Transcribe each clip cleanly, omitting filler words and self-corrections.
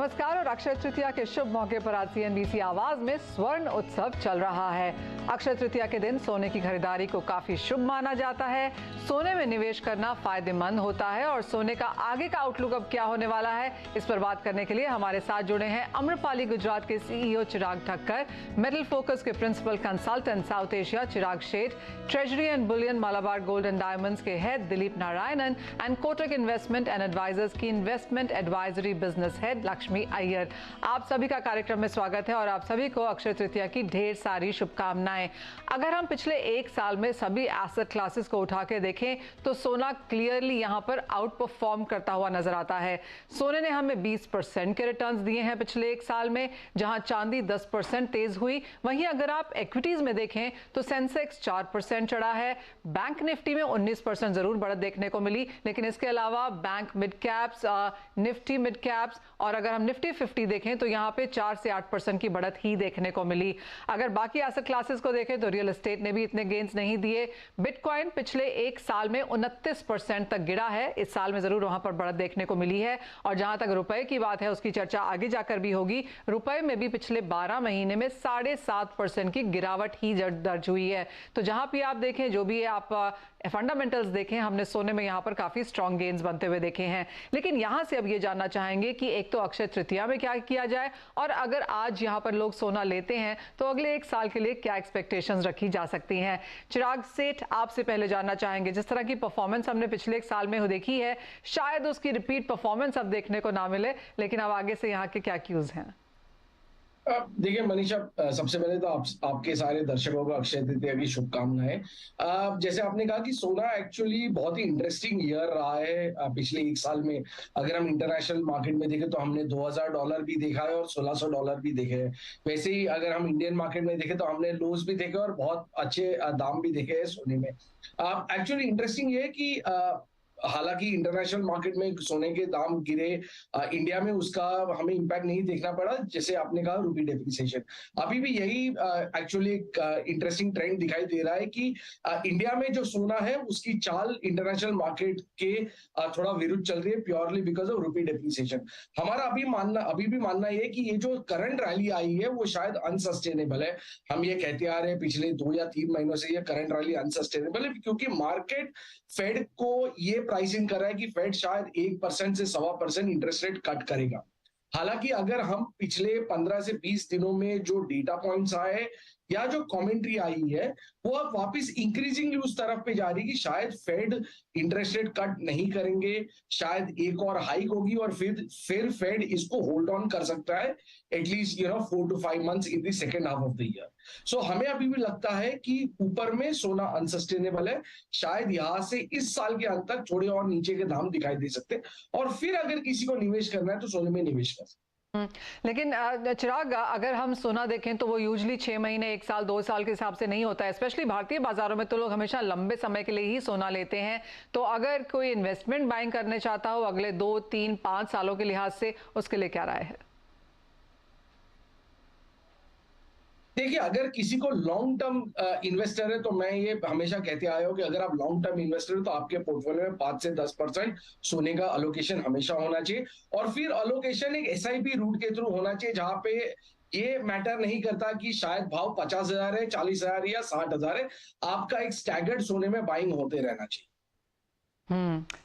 नमस्कार और अक्षय तृतीया के शुभ मौके पर आज CNBC आवाज में स्वर्ण उत्सव चल रहा है। अक्षय तृतीया के दिन सोने की खरीदारी को काफी शुभ माना जाता है। सोने में निवेश करना फायदेमंद होता है और सोने का आगे का आउटलुक अब क्या होने वाला है, इस पर बात करने के लिए हमारे साथ जुड़े हैं अम्रपाली गुजरात के CEO Chirag Thakkar, metal focus के principal consultant South Asia Chirag Sheth, treasury and bullion Malabar gold and diamonds के head Dilip Narayanan and Kotak investment and advisors की investment advisory business head Lakshmi Iyer. आप सभी का कार्यक्रम में स्वागत है और आप सभी को अक्षय तृतीया की ढेर सारी शुभकामनाएं। अगर हम पिछले एक साल में सभी एसेट क्लासेस को उठा के देखें तो सोना क्लियरली यहां पर आउट परफॉर्म करता हुआ नजर आता है। सोने ने हमें 20% के रिटर्न्स दिए हैं पिछले एक साल में, जहां चांदी 10% तेज हुई। वहीं अगर आप इक्विटीज में देखें तो सेंसेक्स 4% चढ़ा है। बैंक निफ्टी में 19% जरूर बढ़त देखने को मिली, लेकिन इसके अलावा bank mid caps, Nifty mid caps और अगर हम निफ्टी 50 देखें तो यहाँ पे 4 से 8% की बढ़त ही देखने को मिली। अगर बाकी एसेट क्लासेस को देखें तो रियल एस्टेट ने भी इतने गेन्स नहीं दिए। बिटकॉइन पिछले एक साल में 29% तक गिरा है। इस साल में जरूर वहां पर बढ़त देखने को मिली है और जहां तक रुपए की बात है उसकी चर्चा आगे जाकर भी होगी। रुपए में भी पिछले 12 महीने में 7.5% की गिरावट ही दर्ज हुई है। तो जहां भी आप देखें, जो भी है आप फंडामेंटल्स देखें, हमने सोने में यहाँ पर काफी स्ट्रॉन्ग गेन्स बनते हुए देखे हैं। लेकिन यहाँ से अब ये जानना चाहेंगे कि एक तो अक्षय तृतीया में क्या किया जाए और अगर आज यहाँ पर लोग सोना लेते हैं तो अगले एक साल के लिए क्या एक्सपेक्टेशंस रखी जा सकती हैं। चिराग सेठ, आपसे पहले जानना चाहेंगे, जिस तरह की परफॉर्मेंस हमने पिछले एक साल में देखी है, शायद उसकी रिपीट परफॉर्मेंस अब देखने को ना मिले, लेकिन अब आगे से यहाँ के क्या क्यूज हैं? देखिए मनीषा, सबसे पहले तो आपके सारे दर्शकों को अक्षय तृतीया की शुभकामनाएं। जैसे आपने कहा कि सोना एक्चुअली बहुत ही इंटरेस्टिंग ईयर रहा है पिछले एक साल में। अगर हम इंटरनेशनल मार्केट में देखें तो हमने $2000 भी देखा है और $1600 भी देखे हैं। वैसे ही अगर हम इंडियन मार्केट में देखें तो हमने लोज भी देखे और बहुत अच्छे दाम भी देखे हैं सोने में। एक्चुअली इंटरेस्टिंग ये है कि हालांकि इंटरनेशनल मार्केट में सोने के दाम गिरे, इंडिया में उसका हमें इंपैक्ट नहीं देखना पड़ा। जैसे आपने कहा रूपी डेप्रिसिएशन, अभी भी यही एक्चुअली एक इंटरेस्टिंग ट्रेंड दिखाई दे रहा है कि इंडिया में जो सोना है उसकी चाल इंटरनेशनल मार्केट के थोड़ा विरुद्ध चल रही है, प्योरली बिकॉज ऑफ रूपी डेप्रिसिएशन। हमारा अभी भी मानना ये है कि ये जो करंट रैली आई है वो शायद अनसस्टेनेबल है। हम ये कहते आ रहे हैं पिछले 2 या 3 महीनों से ये करंट रैली अनसस्टेनेबल है, क्योंकि मार्केट फेड को ये प्राइसिंग कर रहा है कि फेड शायद 1% से 1.25% इंटरेस्ट रेट कट करेगा। हालांकि अगर हम पिछले 15 से 20 दिनों में जो डेटा पॉइंट्स आए या जो कमेंट्री आई है वो अब वापस इंक्रीजिंगली उस तरफ पे जा रही है कि शायद फेड इंटरेस्ट रेट कट नहीं करेंगे, शायद एक और हाइक होगी और फिर फेड इसको होल्ड ऑन कर सकता है at least 4 to 5 months in the second half of the year. So हमें अभी भी लगता है कि ऊपर में सोना अनसस्टेनेबल है। शायद यहां से इस साल के अंत तक थोड़े और नीचे के दाम दिखाई दे सकते हैं और फिर अगर किसी को निवेश करना है तो सोने में निवेश कर सकते हैं। लेकिन चिराग, अगर हम सोना देखें तो वो यूजली 6 महीने, 1 साल, 2 साल के हिसाब से नहीं होता है। स्पेशली भारतीय बाजारों में तो लोग हमेशा लंबे समय के लिए ही सोना लेते हैं। तो अगर कोई इन्वेस्टमेंट बाइंग करने चाहता हो अगले 2, 3, 5 सालों के लिहाज से, उसके लिए क्या राय है? देखिए, अगर किसी को लॉन्ग टर्म इन्वेस्टर है तो मैं ये हमेशा कहते आया हूं कि अगर आप लॉन्ग टर्म इन्वेस्टर है तो आपके पोर्टफोलियो में 5 से 10% सोने का अलोकेशन हमेशा होना चाहिए। और फिर अलोकेशन एक SIP रूट के थ्रू होना चाहिए, जहां पे ये मैटर नहीं करता कि शायद भाव 50,000 है, 40,000 या 60,000 है। आपका एक स्टैगर्ड सोने में बाइंग होते रहना चाहिए।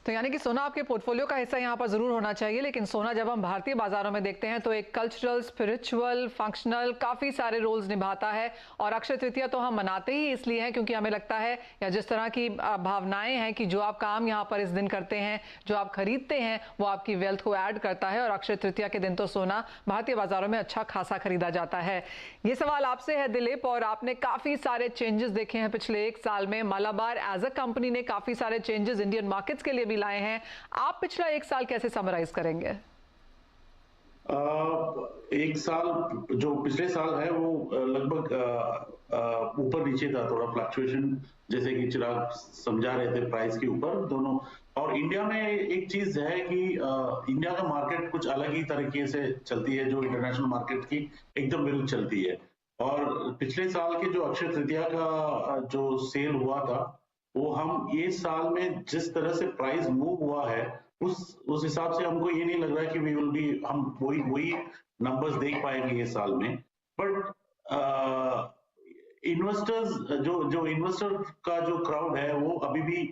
तो यानी कि सोना आपके पोर्टफोलियो का हिस्सा यहाँ पर जरूर होना चाहिए। लेकिन सोना जब हम भारतीय बाजारों में देखते हैं तो एक कल्चरल, स्पिरिचुअल, फंक्शनल काफी सारे रोल्स निभाता है। और अक्षय तृतीया तो हम मनाते ही इसलिए हैं क्योंकि हमें लगता है, या जिस तरह की भावनाएं हैं कि जो आप काम यहाँ पर इस दिन करते हैं, जो आप खरीदते हैं, वो आपकी वेल्थ को ऐड करता है। और अक्षय तृतीया के दिन तो सोना भारतीय बाजारों में अच्छा खासा खरीदा जाता है। ये सवाल आपसे है दिलीप, और आपने काफी सारे चेंजेस देखे हैं पिछले एक साल में। मलाबार एज अ कंपनी ने काफी सारे चेंजेस इंडियन मार्केट्स के लिए भी लाए हैं। आप पिछला एक साल कैसे समराइज करेंगे? एक साल, जो पिछले साल है वो लगभग ऊपर नीचे था, थोड़ा फ्लक्चुएशन, जैसे कि चिराग समझा रहे थे, प्राइस के ऊपर दोनों। और इंडिया में एक चीज है कि इंडिया का मार्केट कुछ अलग ही तरीके से चलती है, जो इंटरनेशनल मार्केट की एकदम विरुद्ध चलती है। और पिछले साल के जो अक्षय तृतीया का जो सेल हुआ था वो हम ये साल में जिस तरह से प्राइस मूव हुआ है उस हिसाब से हमको ये नहीं लग रहा है कि वी विल बी हम वही नंबर्स देख पाएंगे ये साल में। बट इन्वेस्टर्स जो इन्वेस्टर का जो क्राउड है वो अभी भी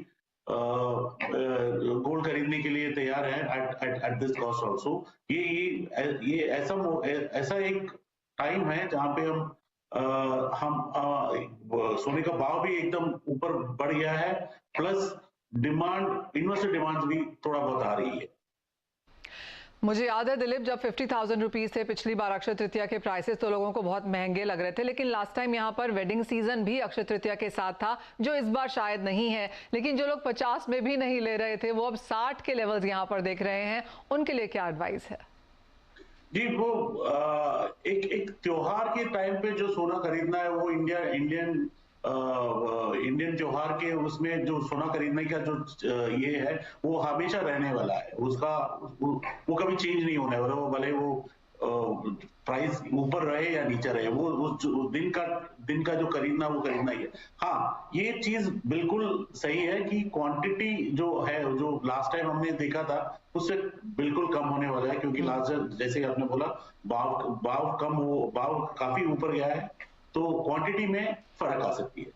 गोल्ड खरीदने के लिए तैयार है एट दिस कॉस्ट ऑल्सो। ये ऐसा एक टाइम है जहाँ पे हम सोने का भाव भी एकदम ऊपर बढ़ गया है, प्लस डिमांड, इन्वेस्टर डिमांड भी थोड़ा बहुत आ रही है। मुझे याद है दिलीप, जब 50,000 रुपीज थे पिछली बार अक्षय तृतीया के प्राइसेस, तो लोगों को बहुत महंगे लग रहे थे, लेकिन लास्ट टाइम यहाँ पर वेडिंग सीजन भी अक्षय तृतीया के साथ था, जो इस बार शायद नहीं है। लेकिन जो लोग 50 में भी नहीं ले रहे थे वो अब 60 के लेवल्स यहाँ पर देख रहे हैं, उनके लिए क्या एडवाइस है? जी, वो एक त्योहार के टाइम पे जो सोना खरीदना है वो इंडियन त्योहार के उसमें जो सोना खरीदने का जो ये है वो हमेशा रहने वाला है, वो कभी चेंज नहीं होने वाला। वो भले वो प्राइस ऊपर रहे या नीचे रहे, वो उस दिन का जो खरीदना वो खरीदना ही है। हाँ, ये चीज बिल्कुल सही है कि क्वांटिटी जो है, जो लास्ट टाइम हमने देखा था उससे बिल्कुल कम होने वाला है, क्योंकि लास्ट जैसे आपने बोला भाव काफी ऊपर गया है, तो क्वांटिटी में फर्क आ सकती है।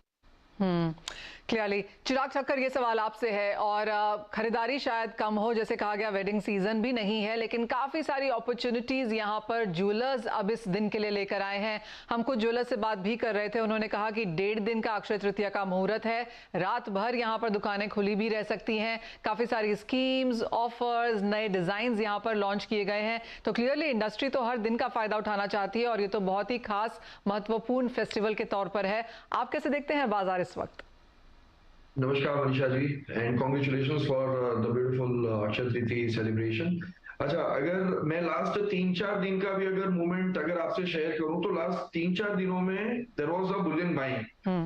क्लियरली। चिराग ठक्कर, ये सवाल आपसे है, और खरीदारी शायद कम हो, जैसे कहा गया वेडिंग सीजन भी नहीं है, लेकिन काफ़ी सारी अपॉर्चुनिटीज़ यहाँ पर ज्वेलर्स अब इस दिन के लिए लेकर आए हैं। हम कुछ ज्वेलर्स से बात भी कर रहे थे, उन्होंने कहा कि 1.5 दिन का अक्षय तृतीया का मुहूर्त है, रात भर यहाँ पर दुकानें खुली भी रह सकती हैं, काफ़ी सारी स्कीम्स, ऑफर्स, नए डिज़ाइन यहाँ पर लॉन्च किए गए हैं। तो क्लियरली इंडस्ट्री तो हर दिन का फ़ायदा उठाना चाहती है, और ये तो बहुत ही खास महत्वपूर्ण फेस्टिवल के तौर पर है। आप कैसे देखते हैं बाजार इस वक्त? नमस्कार Manisha ji, and congratulations for the beautiful Akshaya Tritiya celebration. अच्छा, अगर मैं लास्ट 3-4 दिन का भी अगर मूवमेंट अगर आपसे शेयर करूं, तो लास्ट 3-4 दिनों में there was a bullion buying.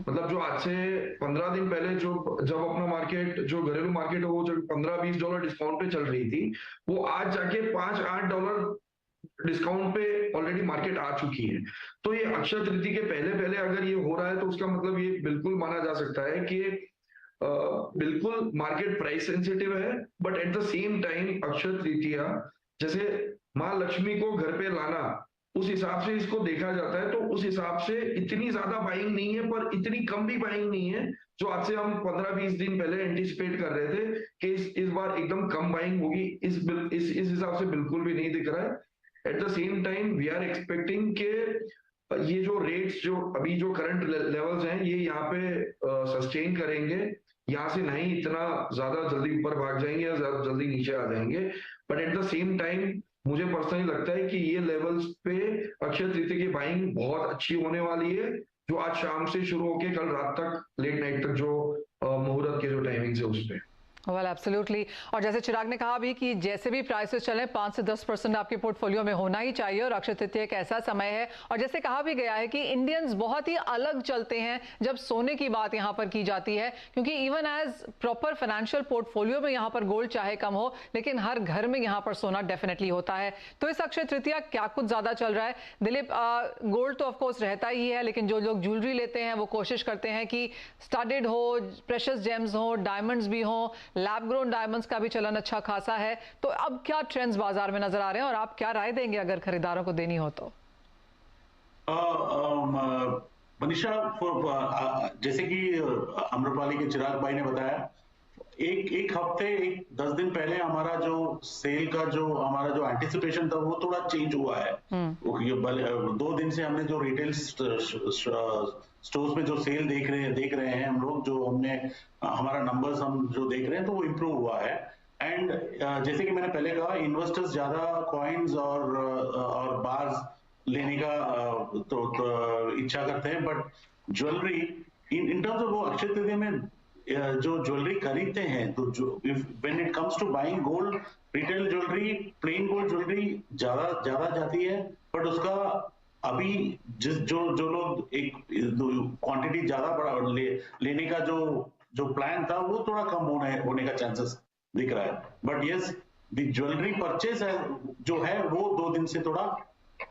मतलब जो आज से 15 दिन पहले जब अपना मार्केट, जो घरेलू मार्केट है, वो जब $15-20 डिस्काउंट पे चल रही थी, वो आज जाके $5-8 डिस्काउंट पे ऑलरेडी मार्केट आ चुकी है। तो ये अक्षय तृतीया के पहले अगर ये हो रहा है, तो उसका मतलब ये बिल्कुल माना जा सकता है कि बिल्कुल मार्केट प्राइस सेंसिटिव है, but at the same time Akshaya Tritiya जैसे माँ लक्ष्मी को घर पे लाना, उस हिसाब से इसको देखा जाता है। तो उस हिसाब से इतनी ज्यादा बाइंग नहीं है, पर इतनी कम भी बाइंग नहीं है जो आज से हम 15-20 दिन पहले एंटिसिपेट कर रहे थे कि इस बार एकदम कम बाइंग होगी। इस हिसाब से बिल्कुल भी नहीं दिख रहा है। At the same time we are expecting के ये जो रेट्स जो अभी जो करंट लेवल्स हैं, ये यहाँ पे सस्टेन करेंगे, यहाँ से नहीं इतना ज्यादा जल्दी ऊपर भाग जाएंगे या ज्यादा जल्दी नीचे आ जाएंगे। But at the same time मुझे पर्सनली लगता है कि ये लेवल्स पे अक्षय तृतीया की बाइंग बहुत अच्छी होने वाली है, जो आज शाम से शुरू होके कल रात तक, लेट नाइट तक जो मुहूर्त के जो टाइमिंग है उस पे। Well absolutely. और जैसे चिराग ने कहा भी कि जैसे भी प्राइसेस चले, 5 से 10% आपके पोर्टफोलियो में होना ही चाहिए, और अक्षय तृतीया एक ऐसा समय है। और जैसे कहा भी गया है कि इंडियंस बहुत ही अलग चलते हैं जब सोने की बात यहाँ पर की जाती है, क्योंकि even as proper financial portfolio में यहाँ पर गोल्ड चाहे कम हो, लेकिन हर घर में यहाँ पर सोना डेफिनेटली होता है। तो इस अक्षय तृतीया क्या कुछ ज्यादा चल रहा है दिलीप? गोल्ड तो ऑफकोर्स रहता ही है, लेकिन जो लोग ज्वेलरी लेते हैं वो कोशिश करते हैं कि स्टडेड हो, प्रेशियस जेम्स हो, डायमंड्स भी हो, लैब ग्रोन डायमंड्स का भी चलन अच्छा खासा है। तो अब क्या ट्रेंड्स बाजार में नजर आ रहे हैं, और आप क्या राय देंगे अगर खरीदारों को देनी हो तो? मनीषा, जैसे कि आम्रपाली के चिराग भाई ने बताया, एक हफ्ते 10 दिन पहले हमारा जो सेल का हमारा जो एंटिसिपेशन था वो थोड़ा चेंज हुआ है। 2 दिन से हमने जो रिटेल स्टोर्स में जो सेल देख रहे हैं हम लोग, जो हमारा नंबर्स हम जो देख रहे हैं, तो वो इम्प्रूव हुआ है। एंड जैसे कि मैंने पहले कहा, इन्वेस्टर्स ज्यादा कॉइन्स और बार्स लेने का तो इच्छा करते हैं, but jewellery in terms of वो अक्षय तृतीया में जो ज्वेलरी खरीदते हैं, तो when it comes to buying gold, retail jewellery, plain gold jewellery ज्यादा जाती है, बट उसका अभी जो लोग एक क्वांटिटी ज्यादा लेने का जो प्लान था, वो थोड़ा कम होने का चांसेस दिख रहा है। But yes, the jewellery purchase जो है वो 2 दिन से थोड़ा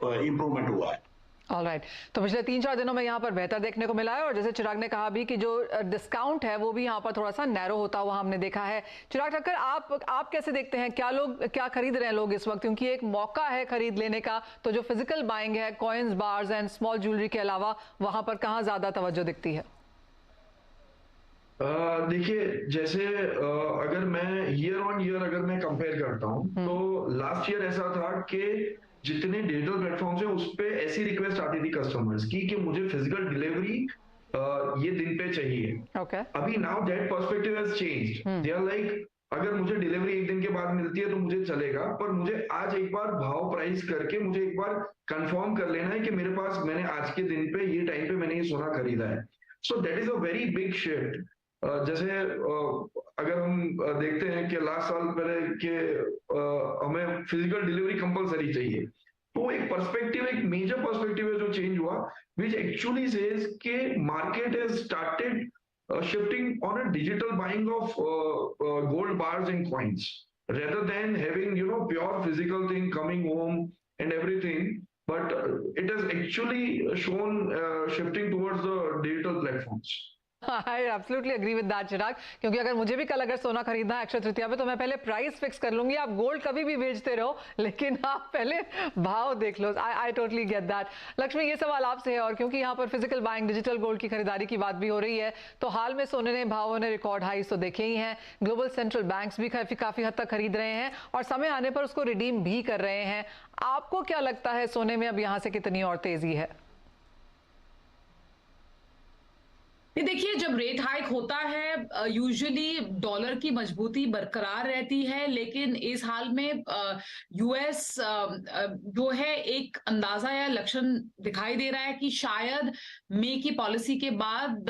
इम्प्रूवमेंट हुआ है। ऑलराइट, तो पिछले 3-4 दिनों में यहाँ पर बेहतर देखने को मिला है और जैसे चिराग ने कहा भी कि जो डिस्काउंट है वो भी यहाँ पर थोड़ा सा नैरो होता हुआ हमने देखा है। चिराग ठक्कर, आप कैसे देखते हैं, क्या खरीद रहे हैं लोग इस वक्त, क्योंकि एक मौका है खरीद लेने का, तो जो फिजिकल बाइंग है coins, bars and small jewellery के अलावा वहां पर कहाँ ज्यादा तवज्जो दिखती है? देखिए, जैसे अगर मैं ईयर ऑन ईयर अगर मैं कंपेयर करता हूँ तो लास्ट ईयर ऐसा था कि जितने डिजिटल प्लेटफॉर्म्स हैं उस पे ऐसी रिक्वेस्ट आती थी कस्टमर्स की कि मुझे फिजिकल डिलीवरी ये दिन पे चाहिए। Okay. अभी now that perspective has changed, they are like अगर मुझे डिलीवरी एक दिन के बाद मिलती है तो मुझे चलेगा, पर मुझे आज एक बार भाव प्राइस करके मुझे एक बार कंफर्म कर लेना है कि मेरे पास मैंने आज के दिन पे ये टाइम पे मैंने ये सोना खरीदा है। So that is a very big shift. जैसे अगर हम देखते हैं कि लास्ट साल पहले के हमें फिजिकल डिलीवरी कंपलसरी चाहिए, तो एक पर्सपेक्टिव, एक मेजर पर्सपेक्टिव है जो चेंज हुआ, विच एक्चुअली सेज के market has started shifting on a digital buying of gold bars and coins rather than having pure physical thing coming home and everything, but it has actually shown shifting towards the digital platforms. I absolutely agree with that Chirag, क्योंकि अगर मुझे भी कल अगर सोना खरीदना है अक्षय तृतीया पे तो मैं पहले प्राइस फिक्स कर लूंगी। आप गोल्ड कभी भी बेचते रहो लेकिन आप पहले भाव देख लो। I totally get that. Lakshmi, ये सवाल आपसे है, और क्योंकि यहाँ पर फिजिकल बाइंग, डिजिटल गोल्ड की खरीदारी की बात भी हो रही है, तो हाल में सोने ने भावों ने रिकॉर्ड हाईस तो देखे ही हैं। ग्लोबल सेंट्रल बैंक्स भी काफी हद तक खरीद रहे हैं और समय आने पर उसको रिडीम भी कर रहे हैं। आपको क्या लगता है सोने में अब यहाँ से कितनी और तेजी है? देखिए, जब रेट हाइक होता है यूजुअली डॉलर की मजबूती बरकरार रहती है, लेकिन इस हाल में यूएस जो है एक अंदाजा या लक्षण दिखाई दे रहा है कि शायद मई की पॉलिसी के बाद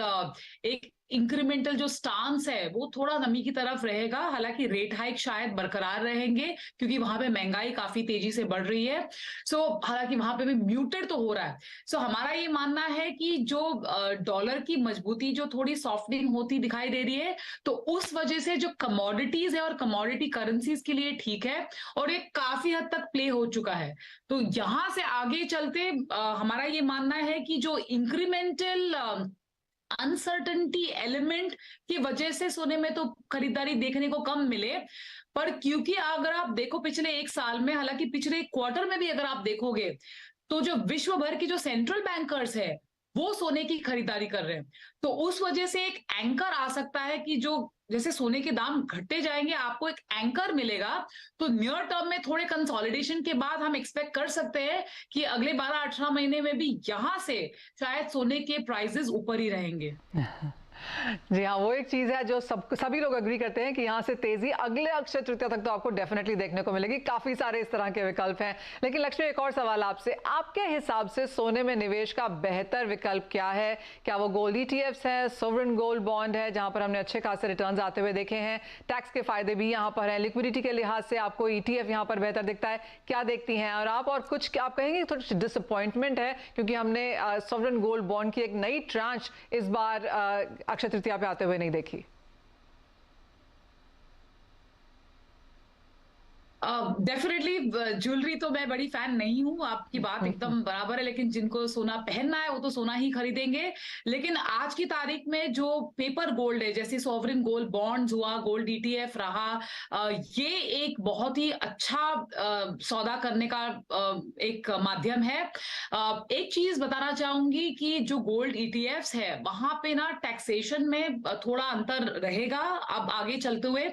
एक इंक्रीमेंटल जो स्टांस है वो थोड़ा नमी की तरफ रहेगा। हालांकि रेट हाइक शायद बरकरार रहेंगे क्योंकि वहां पे महंगाई काफी तेजी से बढ़ रही है। हालांकि वहां पे भी म्यूटेड तो हो रहा है। हमारा ये मानना है कि जो डॉलर की मजबूती जो थोड़ी सॉफ्टनिंग होती दिखाई दे रही है, तो उस वजह से जो कमोडिटीज है और कमोडिटी करेंसीज के लिए ठीक है और ये काफी हद तक प्ले हो चुका है। तो यहां से आगे चलते हमारा ये मानना है कि जो इंक्रीमेंटल अनसर्टेनिटी एलिमेंट की वजह से सोने में तो खरीदारी देखने को कम मिले, पर क्योंकि अगर आप देखो पिछले एक साल में, हालांकि पिछले क्वार्टर में भी अगर आप देखोगे तो जो विश्व भर की जो सेंट्रल बैंकर्स है वो सोने की खरीदारी कर रहे हैं, तो उस वजह से एक एंकर आ सकता है कि जो जैसे सोने के दाम घटते जाएंगे आपको एक एंकर मिलेगा। तो नियर टर्म में थोड़े कंसोलिडेशन के बाद हम एक्सपेक्ट कर सकते हैं कि अगले 12-18 महीने में भी यहां से शायद सोने के प्राइसेस ऊपर ही रहेंगे। जी हाँ, वो एक चीज है जो सभी लोग अग्री करते हैं कि यहाँ से तेजी अगले अक्षय तृतीया तक तो आपको डेफिनेटली देखने को मिलेगी। काफी सारे इस तरह के विकल्प हैं। लेकिन लक्ष्मी, एक और सवाल आपसे, आपके हिसाब से सोने में निवेश का बेहतर विकल्प क्या है? क्या वो गोल्ड ईटीएफ्स है, सोवरेन गोल्ड बॉन्ड है जहां पर हमने अच्छे खासे रिटर्न्स आते हुए देखे हैं, टैक्स के फायदे भी यहाँ पर हैं, लिक्विडिटी के लिहाज से आपको ईटीएफ यहाँ पर बेहतर दिखता है, क्या देखती हैं? और आप और कुछ आप कहेंगे थोड़ी डिसअपॉइंटमेंट है क्योंकि हमने सोवरेन गोल्ड बॉन्ड की एक नई ट्रांच इस बार अक्षय तृतीया पे आते हुए नहीं देखी? डेफिनेटली ज्वेलरी तो मैं बड़ी फैन नहीं हूं, आपकी बात एकदम बराबर है, लेकिन जिनको सोना पहनना है वो तो सोना ही खरीदेंगे। लेकिन आज की तारीख में जो पेपर गोल्ड है, जैसे सॉवरेन गोल्ड बॉन्ड्स हुआ, गोल्ड ईटीएफ रहा, ये एक बहुत ही अच्छा सौदा करने का एक माध्यम है। एक चीज बताना चाहूंगी कि जो गोल्ड ईटीएफ्स है वहां पे ना टैक्सेशन में थोड़ा अंतर रहेगा अब आगे चलते हुए,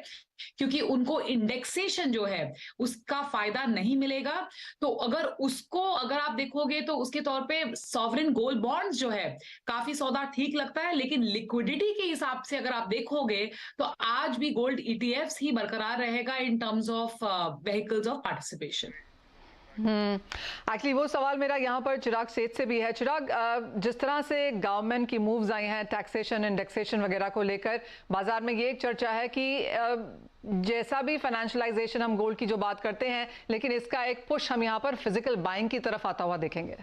क्योंकि उनको इंडेक्सेशन जो है उसका फायदा नहीं मिलेगा। तो अगर आप देखोगे तो उसके तौर पे सॉवरेन गोल्ड बॉन्ड्स जो है काफी सौदा ठीक लगता है, लेकिन लिक्विडिटी के हिसाब से अगर आप देखोगे तो आज भी गोल्ड ईटीएफ्स ही बरकरार रहेगा इन terms of vehicles of participation. Actually वो सवाल मेरा यहाँ पर चिराग सेठ से भी है। चिराग, जिस तरह से गवर्नमेंट की मूव्स आई हैं टैक्सेशन, इंडेक्सेशन वगैरह को लेकर, बाजार में ये एक चर्चा है कि जैसा भी फाइनेंशियलाइजेशन हम गोल्ड की जो बात करते हैं, लेकिन इसका एक पुश हम यहाँ पर फिजिकल बाइंग की तरफ आता हुआ देखेंगे।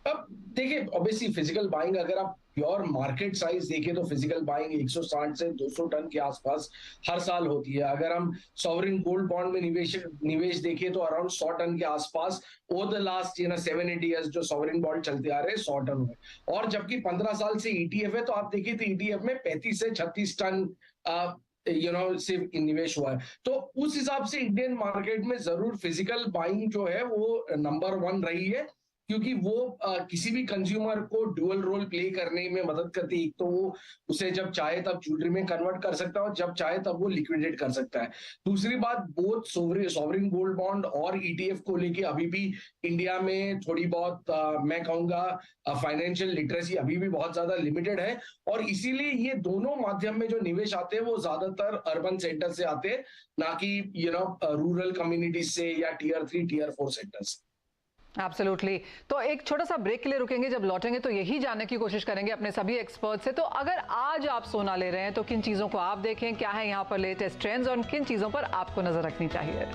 अब देखिए ऑब्वियसली फिजिकल बाइंग, अगर आप प्योर मार्केट साइज देखें तो फिजिकल बाइंग 160 से 200 टन के आसपास हर साल होती है। अगर हम सॉवरिन गोल्ड बॉन्ड में निवेश देखें तो अराउंड 100 टन के आसपास ओवर द लास्ट 7-8 ईयर्स जो सॉवरिन बॉन्ड चलते आ रहे हैं 100 टन हुए। और जबकि 15 साल से ईटीएफ है, तो आप देखिए तो ईटीएफ में 35 से 36 टन सिर्फ निवेश हुआ है। तो उस हिसाब से इंडियन मार्केट में जरूर फिजिकल बाइंग जो है वो नंबर 1 रही है, क्योंकि वो किसी भी कंज्यूमर को डुअल रोल प्ले करने में मदद करती है। एक तो वो उसे जब चाहे तब ज्वेलरी में कन्वर्ट कर सकता है और जब चाहे तब वो लिक्विडेट कर सकता है। दूसरी बात, बोथ सॉवरिन गोल्ड बॉन्ड और ईटीएफ को लेके अभी भी इंडिया में थोड़ी बहुत मैं कहूंगा फाइनेंशियल लिटरेसी अभी भी बहुत ज्यादा लिमिटेड है, और इसीलिए ये दोनों माध्यम में जो निवेश आते हैं वो ज्यादातर अर्बन सेंटर से आते हैं, ना कि रूरल कम्युनिटीज से या टियर 3 टियर 4 सेंटर्स। एब्सोल्युटली। तो एक छोटा सा ब्रेक के लिए रुकेंगे, जब लौटेंगे तो यही जानने की कोशिश करेंगे अपने सभी एक्सपर्ट से। तो अगर आज आप सोना ले रहे हैं तो किन चीज़ों को आप देखें, क्या है यहाँ पर लेटेस्ट ट्रेंड्स और किन चीज़ों पर आपको नजर रखनी चाहिए।